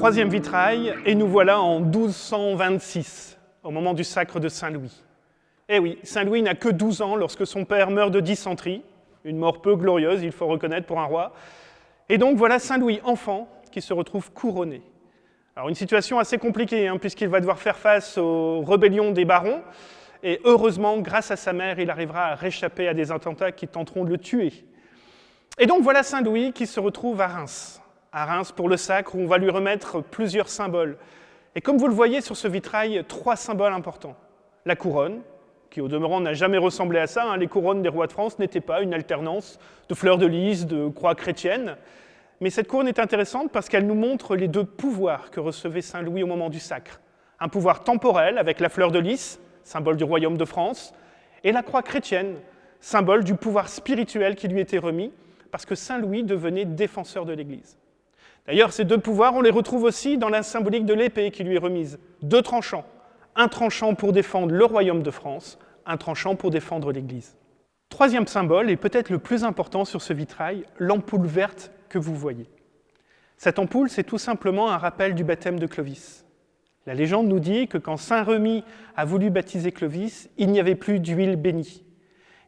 Troisième vitrail, et nous voilà en 1226, au moment du sacre de Saint-Louis. Eh oui, Saint-Louis n'a que 12 ans lorsque son père meurt de dysenterie, une mort peu glorieuse, il faut reconnaître, pour un roi. Et donc voilà Saint-Louis, enfant, qui se retrouve couronné. Alors une situation assez compliquée, puisqu'il va devoir faire face aux rébellions des barons, et heureusement, grâce à sa mère, il arrivera à réchapper à des attentats qui tenteront de le tuer. Et donc voilà Saint-Louis qui se retrouve à Reims pour le sacre, où on va lui remettre plusieurs symboles. Et comme vous le voyez sur ce vitrail, 3 symboles importants. La couronne, qui au demeurant n'a jamais ressemblé à ça, les couronnes des rois de France n'étaient pas une alternance de fleurs de lys, de croix chrétiennes. Mais cette couronne est intéressante parce qu'elle nous montre les 2 pouvoirs que recevait Saint-Louis au moment du sacre. Un pouvoir temporel avec la fleur de lys, symbole du royaume de France, et la croix chrétienne, symbole du pouvoir spirituel qui lui était remis, parce que Saint-Louis devenait défenseur de l'Église. D'ailleurs, ces 2 pouvoirs, on les retrouve aussi dans la symbolique de l'épée qui lui est remise. 2 tranchants, un tranchant pour défendre le royaume de France, un tranchant pour défendre l'Église. Troisième symbole, et peut-être le plus important sur ce vitrail, l'ampoule verte que vous voyez. Cette ampoule, c'est tout simplement un rappel du baptême de Clovis. La légende nous dit que quand saint Remi a voulu baptiser Clovis, il n'y avait plus d'huile bénie.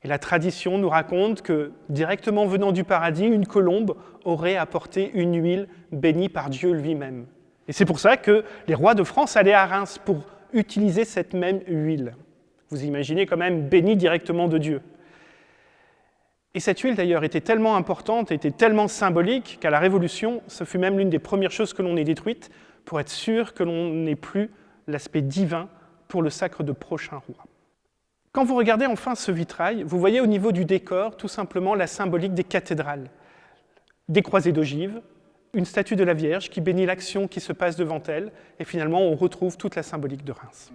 Et la tradition nous raconte que, directement venant du paradis, une colombe aurait apporté une huile bénie par Dieu lui-même. Et c'est pour ça que les rois de France allaient à Reims pour utiliser cette même huile. Vous imaginez quand même bénie directement de Dieu. Et cette huile d'ailleurs était tellement importante, était tellement symbolique qu'à la Révolution, ce fut même l'une des premières choses que l'on ait détruites pour être sûr que l'on n'ait plus l'aspect divin pour le sacre de prochain roi. Quand vous regardez enfin ce vitrail, vous voyez au niveau du décor tout simplement la symbolique des cathédrales. Des croisées d'ogives, une statue de la Vierge qui bénit l'action qui se passe devant elle, et finalement on retrouve toute la symbolique de Reims.